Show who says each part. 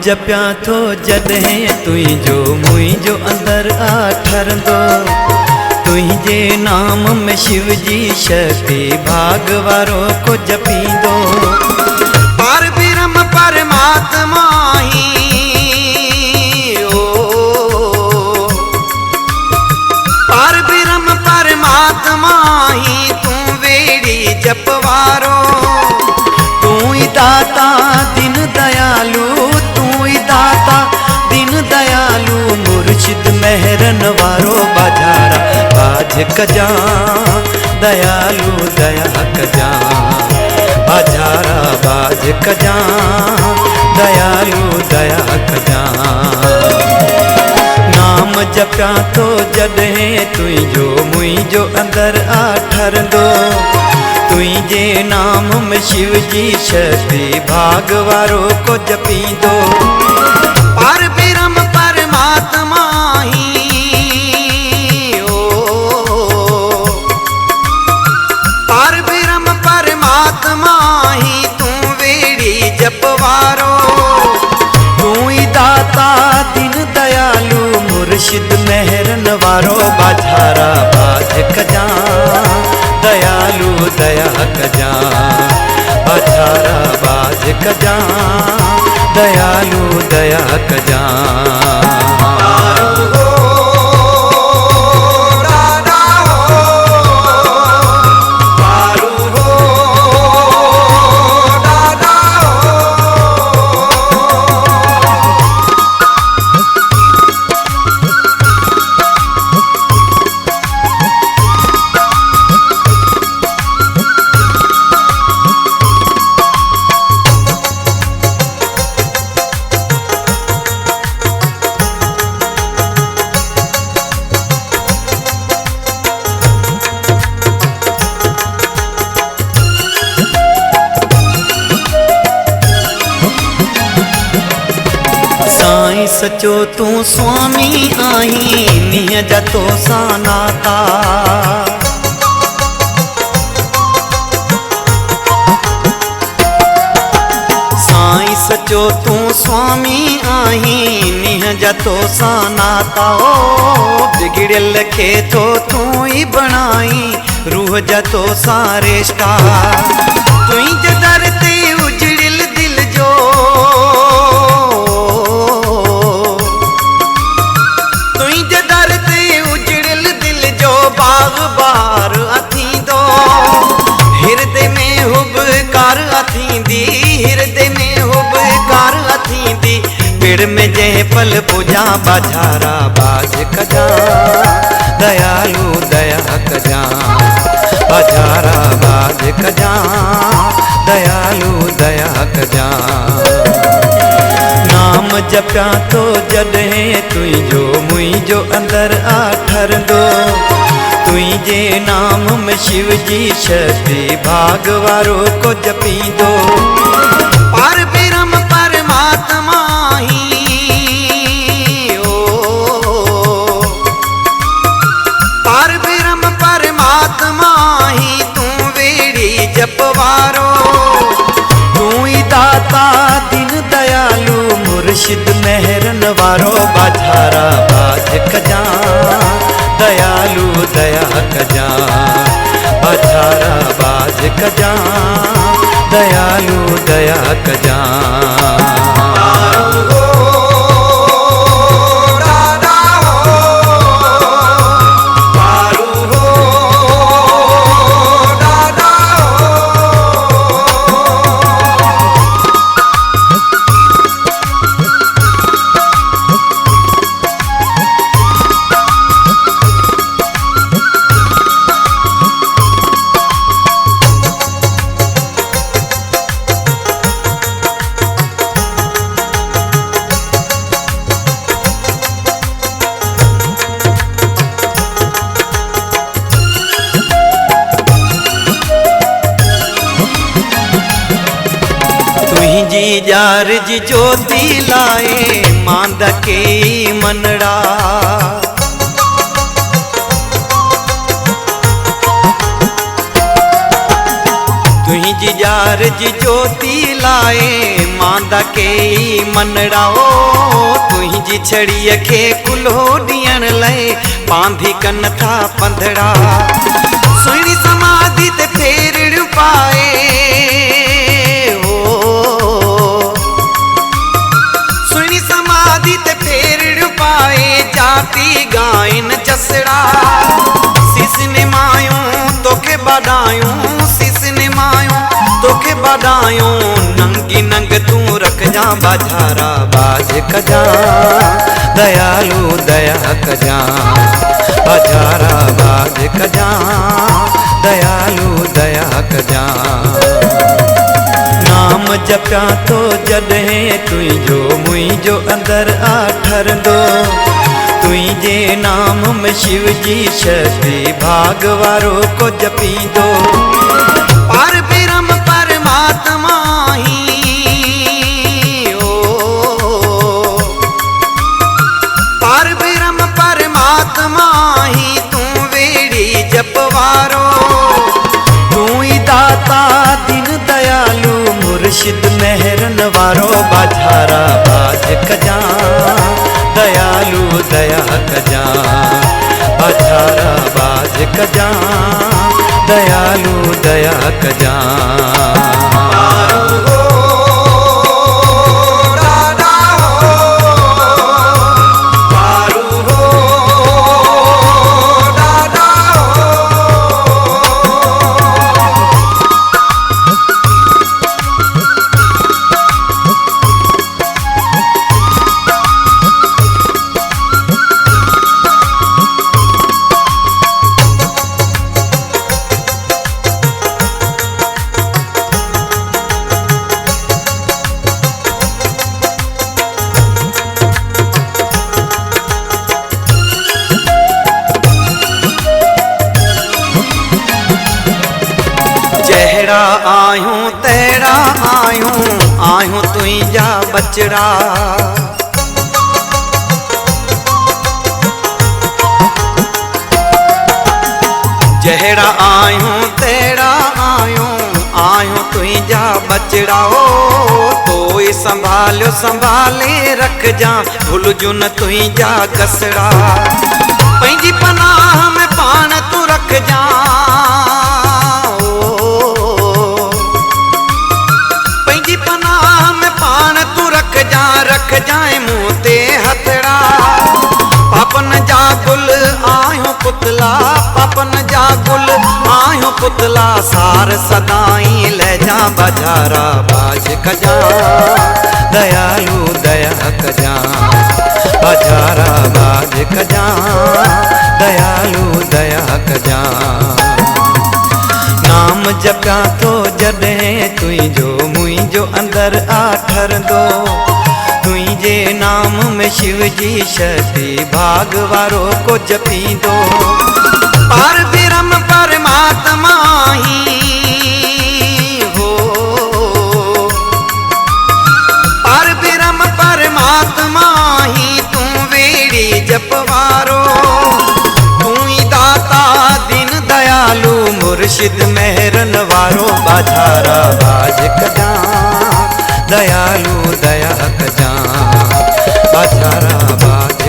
Speaker 1: जप्या थो जॾहिं तुंहिंजो मुंहिंजो अंदर आ ठरंदो। तुंहिंजे नाम में शिव जी शक्ति भाग वारो को जपींदो।
Speaker 2: पार ब्रह्म परमात्मा ही पार ब्रह्म परमात्मा ही तू वेड़ी जपवारो।
Speaker 1: तू ही दाता दिन दयालु, तू ही दाता दिन दयालु, मुर्शिद मेहरन वारो बाजारा बाज कजा दयालु दया कजा। बाजारा बाज कजा दयालु दया कजा। नाम जप्या थो जॾहिं तुंहिंजो मुंहिंजो अंदर आ ठरंदो। तुंहिंजे नाम में शिव जी शक्ति भाग वारो को जपींदो।
Speaker 2: पार ब्रह्म परमात्मा ही पार ब्रह्म परमात्मा ही तू वेड़ी जपवारो।
Speaker 1: तू ही दाता दिन दयालु, मुर्शिद मेहरन वारो बाजारा बाज कजा दयालु दया कजा। बाजारा बाज कजा दयालु दया कजा। साईं सचो तू स्वामी आहीं, नीह जा तोसां नाता। साईं सचो तू स्वामी आहीं, नीह जा तोसां नाता। ओ बिगड़ियल खे तो तू ही बणाई, रूह जा तोसां रिश्ता। तुंहिंजे दर ते उजड़ियल दिल जो बार अथींदो। हृदय में हुबकार अथींदी, हृदय में हुबकार अथींदी। पेड़ में जंहिं पल पूजा बाजारा बाज कजा दयालु दया कजा। बाजारा बाज कजा दयालु दया कजा। नाम जप्या थो जॾहिं तुंहिंजो मुंहिंजो अंदर आ ठरंदो। तुंहिंजे नाम में शिव जी शक्ति भाग वारो को जपींदो।
Speaker 2: पार ब्रह्म परमात्मा ही पार ब्रह्म परमात्मा ही तू वेड़ी जपवारो।
Speaker 1: तू ही दाता दिन दयालु, मुर्शिद मेहरन वारो बाजारा बाज कजा दयालु दया कजा। बाजारा बाज कजा दयालु दया कजा। तुंहिंजी जार जी ज्योति लाए मांद के मनड़ा। तुंहिंजी प्यार जी ज्योति लाए मांदा के मनड़ाओ तुही जी छड़ीअ खे कुल्हो ॾियण लाइ बांधी कन था पंधड़ा
Speaker 2: सुहिणी समाधि ते फेर पाए सुहिणी समाधि ते फेर पाए जाती गाइन जसड़ा सिसने मायूं तोखे बधायूं सिसने मायूं तोखे बधायूं नंगी नंग तू रख जा बाजारा बाज कजा दयालु दया कजा बाजारा बाज कजा दयालु दया कजा
Speaker 1: नाम जपिया तो जॾहिं तुंहिंजो मुंहिंजो अंदर आ ठरंदो तुंहिंजे नाम में शिव जी शक्ति भाग वारो को जपींदो
Speaker 2: पार ब्रह्म परमात्मा ही पार ब्रह्म परमात्मा ही तू वेड़ी जपवारो
Speaker 1: तू ही दाता दीन दयालु मुर्शिद मेहरन वारो बाजारा बाज कजा दयालु दया कजा बाजारा बाज कजा दयालु दया कजा
Speaker 2: जहिड़ा आयूं तहिड़ा आयूं तुंहिंजा बचड़ा जहिड़ा आयूं तहिड़ा आयूं तुंहिंजा बचड़ा तो ई संभालियो संभाले रखजा भुलजो न तुंहिंजा कसड़ा पंहिंजी पनाह में पाण तू रखजा रख जाए मुंह ते हथड़ा पापन जा गुल आयो पुतला पापन जा गुल आयो पुतला सार सदाई ले जा बाजारा बाज कजा दयालु दया कजा बाजारा बाज कजा दयालु दया कजा नाम जपिया तो जॾहिं तुंहिंजो मुंहिंजो अंदर आ ठरंदो तुंहिंजे नाम में शिव जी शक्ति भाग वारो को जपींदो पार ब्रह्म परमात्मा ही हो पार ब्रह्म परमात्मा ही तू वेड़ी जपवारो तू ही दाता दीन दयालु मुर्शिद मेहरन वारो बाजारा बाज कजा दयालु दया कजा बाजारा बाज